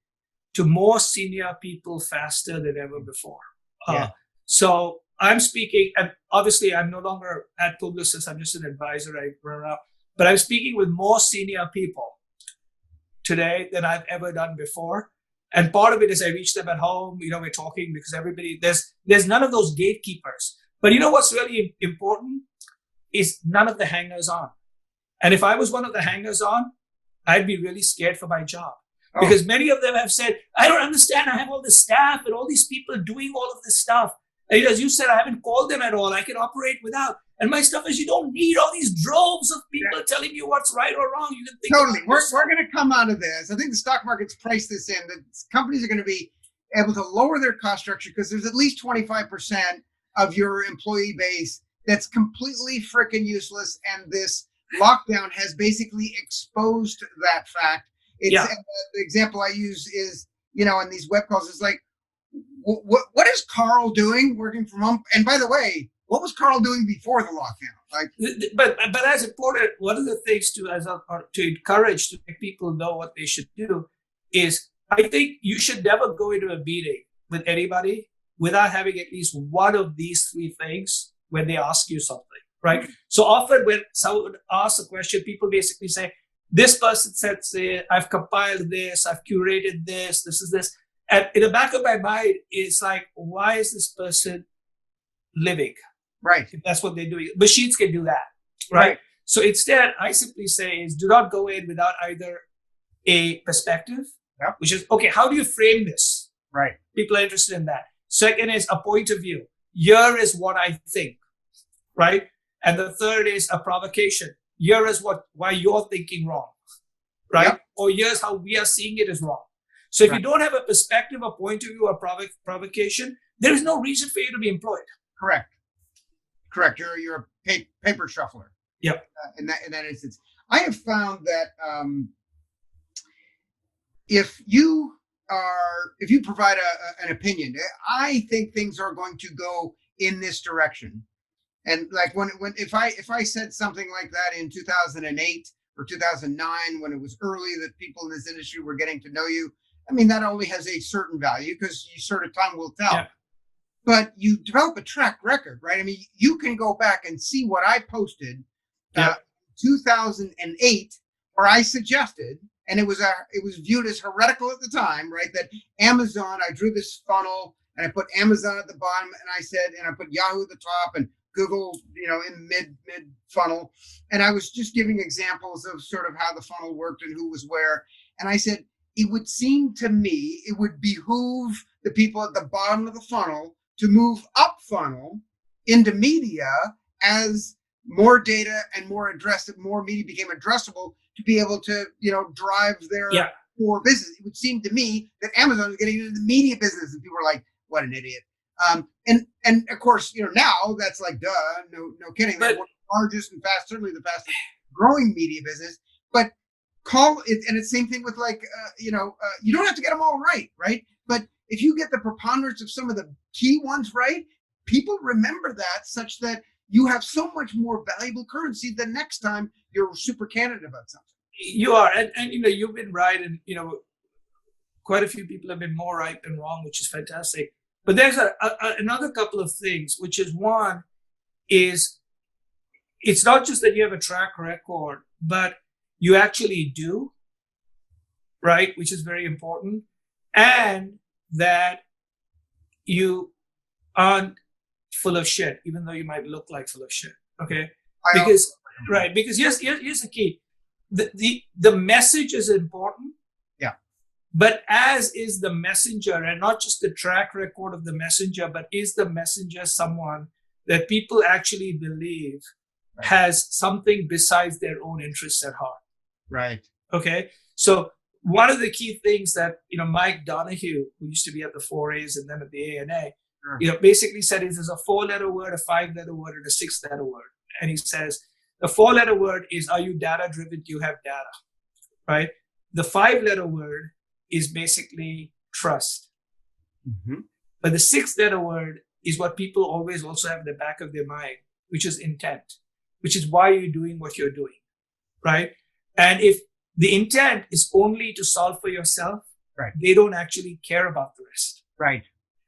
to more senior people faster than ever before. Yeah. So I'm speaking, and obviously I'm no longer at Publicis, I'm just an advisor, I run around, but I'm speaking with more senior people today than I've ever done before. And part of it is I reach them at home, we're talking because everybody, there's none of those gatekeepers. But you know what's really important is none of the hangers on. And if I was one of the hangers on, I'd be really scared for my job. Because many of them have said, I don't understand. I have all this staff and all these people doing all of this stuff. And as you said, I haven't called them at all. I can operate without. And my stuff is, you don't need all these droves of people telling you what's right or wrong. You can think totally. We're going to come out of this. I think the stock market's priced this in, that companies are going to be able to lower their cost structure because there's at least 25% of your employee base that's completely freaking useless. And this lockdown has basically exposed that fact. The example I use is, in these web calls, is like, what is Carl doing working from home? And by the way, what was Carl doing before the lockdown? But as important, one of the things to encourage, to make people know what they should do is, I think you should never go into a meeting with anybody without having at least one of these three things when they ask you something, right? So often when someone asks a question, people basically say, this person said, I've compiled this, I've curated this is this. And in the back of my mind, it's like, why is this person living? Right. If that's what they're doing. Machines can do that, right? So instead, I simply say is, do not go in without either a perspective, which is, okay, how do you frame this? Right. People are interested in that. Second is a point of view. Here is what I think, right? And the third is a provocation. Here is why you're thinking wrong, right? Yep. Or here's how we are seeing it as wrong. So if you don't have a perspective, a point of view, or provocation, there is no reason for you to be employed. Correct. You're a paper shuffler. Yep. In that instance, I have found that if you provide an opinion, I think things are going to go in this direction. And like if I said something like that in 2008 or 2009, when it was early that people in this industry were getting to know you, I mean, that only has a certain value because time will tell. Yeah. But you develop a track record, right? I mean, you can go back and see what I posted 2008, where I suggested, and it was viewed as heretical at the time, right? That Amazon, I drew this funnel and I put Amazon at the bottom, and I said, and I put Yahoo at the top and Google, in mid funnel. And I was just giving examples of sort of how the funnel worked and who was where. And I said, it would seem to me, it would behoove the people at the bottom of the funnel to move up funnel into media as more data and more media became addressable to be able to, drive their core business. It would seem to me that Amazon is getting into the media business, and people are like, what an idiot. And of course, now that's like, duh, no kidding. They're one of the largest and certainly the fastest growing media business. But call it, and it's the same thing with you don't have to get them all right? But if you get the preponderance of some of the key ones right, people remember that, such that you have so much more valuable currency the next time you're super candid about something. You are, and you've been right, and quite a few people have been more right than wrong, which is fantastic. But there's another couple of things, which is, one is, it's not just that you have a track record, but you actually do, right? Which is very important. And that you aren't full of shit, even though you might look like full of shit. Okay. Because here's the key. The message is important. Yeah. But as is the messenger, and not just the track record of the messenger, but is the messenger someone that people actually believe has something besides their own interests at heart. Right. Okay. So one of the key things that, Mike Donahue, who used to be at the 4As and then at the ANA, basically said is there's a 4-letter word, a 5-letter word, and a 6-letter word. And he says, the 4-letter word is, are you data driven? Do you have data? Right? The 5-letter word is basically trust. Mm-hmm. But the 6-letter word is what people always also have in the back of their mind, which is intent, which is why you're doing what you're doing. Right? And if the intent is only to solve for yourself, right, they don't actually care about the rest. Right.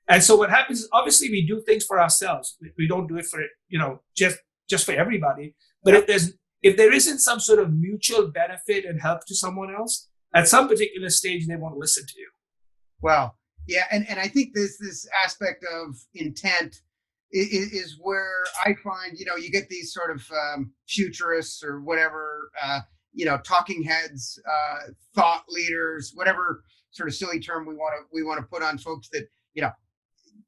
And so what happens is, obviously we do things for ourselves. We don't do it for, just for everybody. But if there isn't some sort of mutual benefit and help to someone else, at some particular stage, they won't listen to you. Well, yeah. And I think this aspect of intent is where I find, you get these sort of futurists or whatever, talking heads, thought leaders, whatever sort of silly term we want to put on folks that,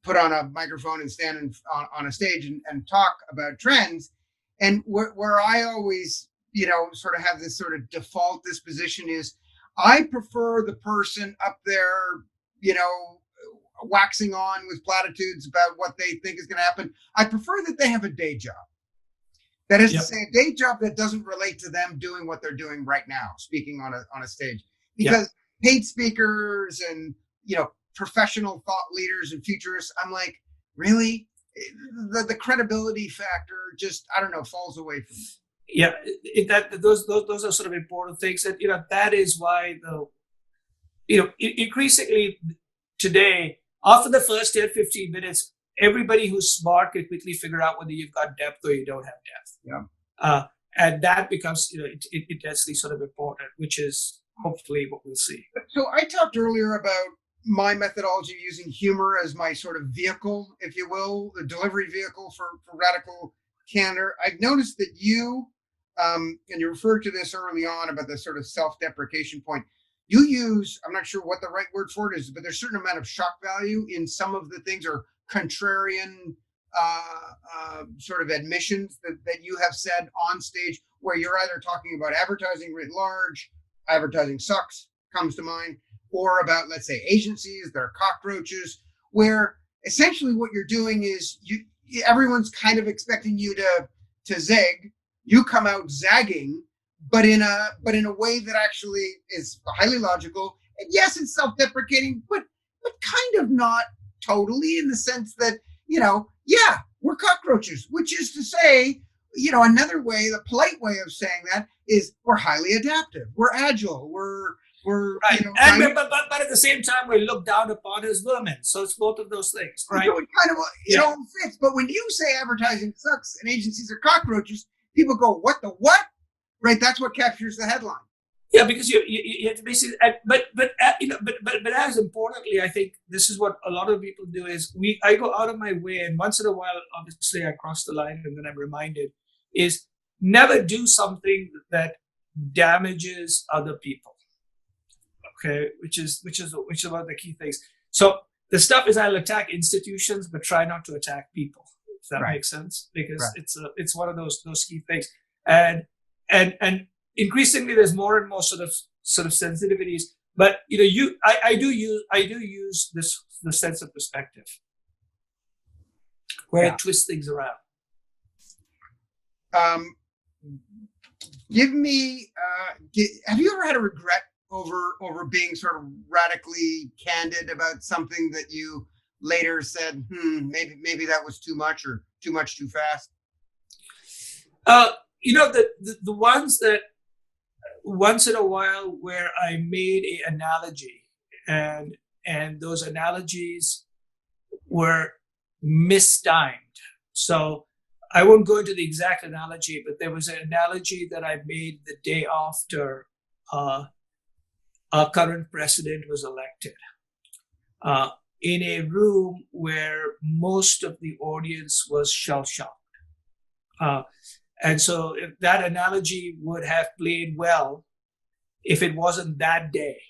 put on a microphone and stand on a stage and talk about trends. And where I always, sort of have this sort of default disposition is I prefer the person up there, waxing on with platitudes about what they think is going to happen. I prefer that they have a day job. That is to say, a day job that doesn't relate to them doing what they're doing right now, speaking on a stage. Because paid speakers and, professional thought leaders and futurists, I'm like, really? The credibility factor just, I don't know, falls away from me. Yeah, those are sort of important things. And, that is why, increasingly today, after the first 10, 15 minutes, everybody who's smart can quickly figure out whether you've got depth or you don't have depth. Yeah. And that becomes, intensely sort of important, which is hopefully what we'll see. So I talked earlier about my methodology of using humor as my sort of vehicle, if you will, the delivery vehicle for radical candor. I've noticed that you, and you referred to this early on about the sort of self-deprecation point, you use, I'm not sure what the right word for it is, but there's a certain amount of shock value in some of the things, or contrarian sort of admissions that you have said on stage, where you're either talking about advertising writ large, advertising sucks comes to mind, or about, let's say, agencies that are cockroaches, where essentially what you're doing is everyone's kind of expecting you to zig. You come out zagging, but in a way that actually is highly logical. And yes, it's self-deprecating, but kind of not totally, in the sense that, we're cockroaches, which is to say, another way, the polite way of saying that is we're highly adaptive, we're agile, we're right. But at the same time, we're looked down upon as vermin. So it's both of those things, right? So it kind of fits. But when you say advertising sucks and agencies are cockroaches, people go, "What the what?" Right? That's what captures the headline. Yeah, because you have to basically, but as importantly, I think this is what a lot of people do is I go out of my way, and once in a while, obviously, I cross the line, and then I'm reminded is never do something that damages other people. Okay, which is one of the key things. So the stuff is, I'll attack institutions, but try not to attack people. If that makes sense, because it's one of those key things, and increasingly there's more and more sort of sensitivities. But I do use the sense of perspective, where it twists things around. Give me. Have you ever had a regret over being sort of radically candid about something that you later said, maybe that was too much, or too much too fast? The ones that once in a while where I made an analogy, and those analogies were mistimed. So I won't go into the exact analogy, but there was an analogy that I made the day after our current president was elected, in a room where most of the audience was shell-shocked. And so if that analogy would have played well if it wasn't that day,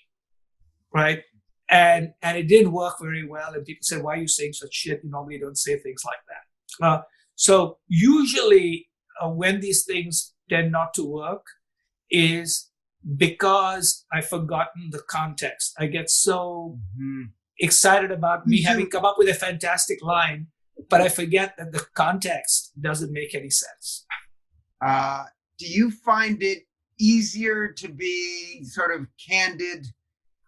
right? And it didn't work very well. And people said, why are you saying such shit? You normally don't say things like that. So usually when these things tend not to work is because I've forgotten the context. I get so excited about me having come up with a fantastic line, but I forget that the context doesn't make any sense. Do you find it easier to be sort of candid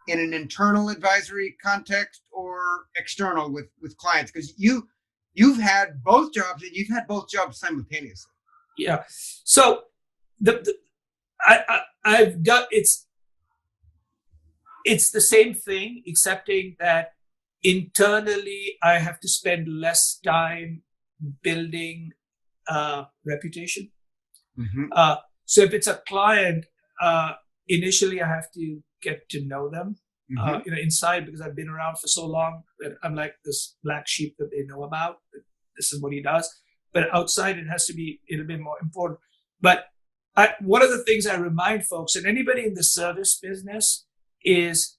in an internal advisory context or external with clients? Because you've had both jobs and you've had both jobs simultaneously. Yeah. So I've done it's the same thing, excepting that internally I have to spend less time building reputation. So if it's a client, initially I have to get to know them, inside, because I've been around for so long that I'm like this black sheep that they know about. This is what he does. But outside, it has to be a little bit more important. But one of the things I remind folks, and anybody in the service business, is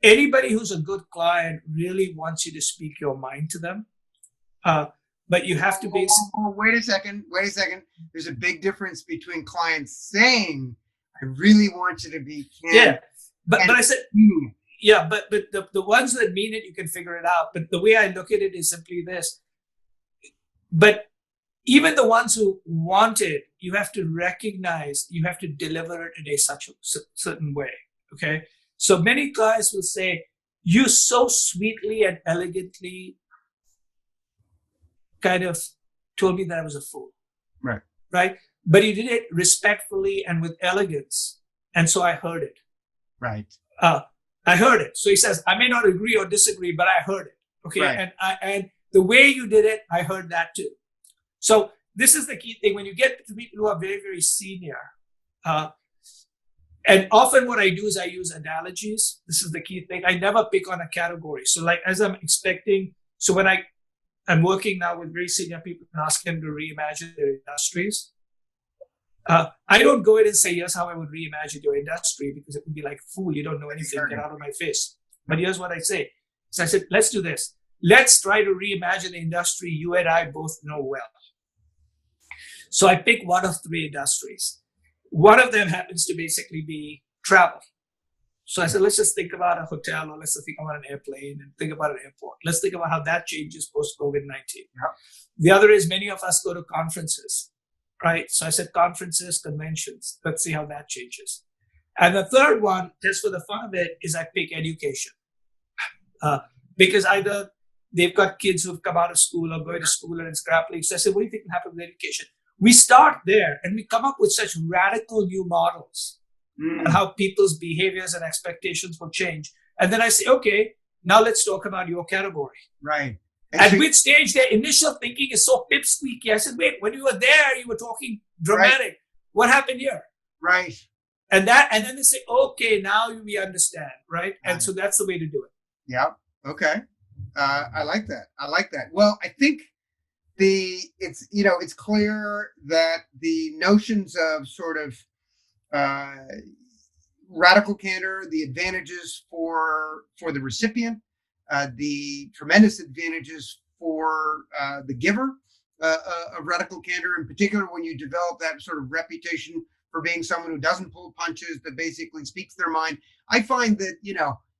anybody who's a good client really wants you to speak your mind to them. But you have to be. Wait a second. There's a big difference between clients saying, "I really want you to be candid." Yeah, but I said, yeah, but the ones that mean it, you can figure it out. But the way I look at it is simply this. But even the ones who want it, you have to recognize, you have to deliver it in a certain way. Okay. So many guys will say, "You so sweetly and elegantly kind of told me that I was a fool." Right. Right. But he did it respectfully and with elegance. And so I heard it. Right. I heard it. So he says, I may not agree or disagree, but I heard it. Okay. Right. And the way you did it, I heard that too. So this is the key thing. When you get to people who are very, very senior, and often what I do is I use analogies. This is the key thing. I never pick on a category. So like, as I'm expecting, so when I'm working now with very senior people and ask them to reimagine their industries, I don't go in and say, here's how I would reimagine your industry, because it would be like, fool, you don't know anything, get out of my face. But here's what I say. So I said, let's do this. Let's try to reimagine the industry you and I both know well. So I pick one of three industries. One of them happens to basically be travel. So I said, let's just think about a hotel, or let's just think about an airplane, and think about an airport. Let's think about how that changes post-COVID-19. Yeah. The other is many of us go to conferences, right? So I said conferences, conventions. Let's see how that changes. And the third one, just for the fun of it, is I pick education. Because either they've got kids who've come out of school or going to school and it's grappling. So I said, what do you think will happen with education? We start there and we come up with such radical new models and how people's behaviors and expectations will change. And then I say, okay, now let's talk about your category. Right. At which stage their initial thinking is so pipsqueaky. I said, wait, when you were there, you were talking dramatic. Right. What happened here? Right. And then they say, okay, now we understand. Right. And so that's the way to do it. Yeah. Okay. I like that. Well, I think it's clear that the notions of sort of radical candor, the advantages for the recipient, the tremendous advantages for the giver of radical candor, in particular when you develop that sort of reputation for being someone who doesn't pull punches, that basically speaks their mind. I find that,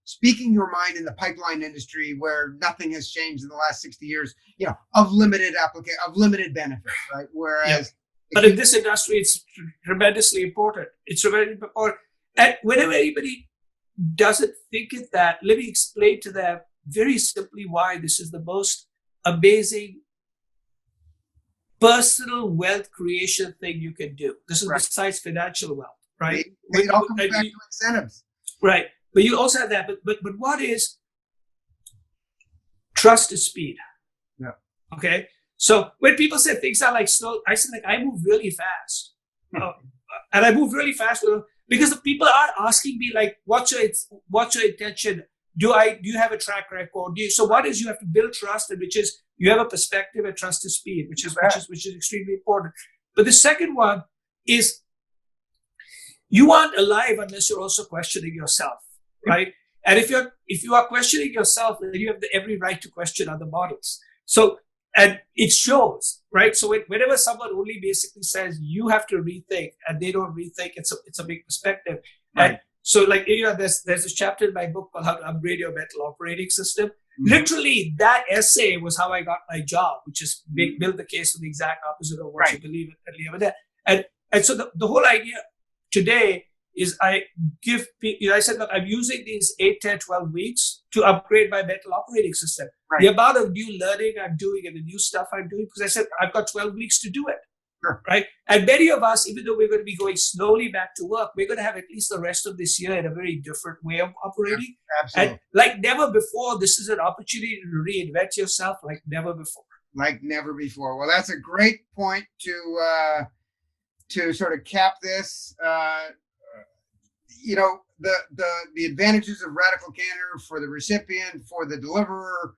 speaking your mind in the pipeline industry, where nothing has changed in the last 60 years, of limited benefit, right? Whereas, but in this industry, it's tremendously important. It's tremendously important. And whenever anybody doesn't think it that, let me explain to them very simply why this is the most amazing personal wealth creation thing you can do. This is right. Besides financial wealth, right? It all comes back to incentives. Right. But you also have that. But what is trust is speed? Yeah. Okay. So when people say things are like slow, I say, like, I move really fast. And I move really fast because the people are asking me, like, what's your intention? Do you have a track record? So what is, you have to build trust, and which is you have a perspective, and trust is speed, which is extremely important. But the second one is you aren't alive unless you're also questioning yourself, right? And if you are questioning yourself, then you have every right to question other models. So And it shows, right? So whenever someone only basically says you have to rethink, and they don't rethink, it's a big perspective. Right. And so, like, there's this chapter in my book called How to Upgrade Your Mental Operating System. Mm-hmm. Literally, that essay was how I got my job, which is build the case for the exact opposite of what you believe in. And so the whole idea today is I give people, I said, look, I'm using these 8, 10, 12 weeks to upgrade my mental operating system. Right. The amount of new learning I'm doing and the new stuff I'm doing, because I said, I've got 12 weeks to do it. Sure. Right. And many of us, even though we're going to be going slowly back to work, we're going to have at least the rest of this year in a very different way of operating. Absolutely. And like never before, this is an opportunity to reinvent yourself like never before. Like never before. Well, that's a great point to sort of cap this. The advantages of radical candor for the recipient, for the deliverer,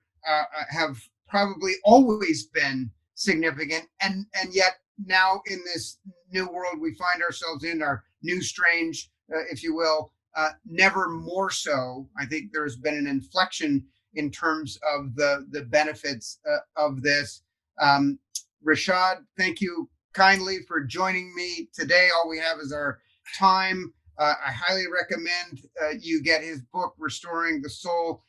have probably always been significant, and yet now in this new world we find ourselves in, our new strange, if you will, never more so. I think there's been an inflection in terms of the benefits of this. Rishad, thank you kindly for joining me today. All we have is our time. I highly recommend you get his book, Restoring the Soul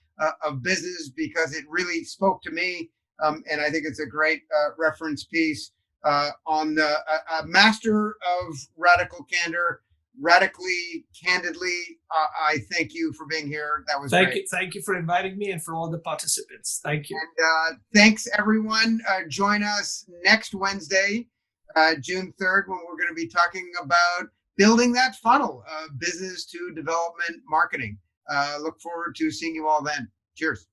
of Business, because it really spoke to me. And I think it's a great reference piece on the master of radical candor, radically, candidly. I thank you for being here. That was great. Thank you for inviting me, and for all the participants. Thank you. And thanks, everyone. Join us next Wednesday, June 3rd, when we're going to be talking about building that funnel, business to development marketing. Look forward to seeing you all then. Cheers.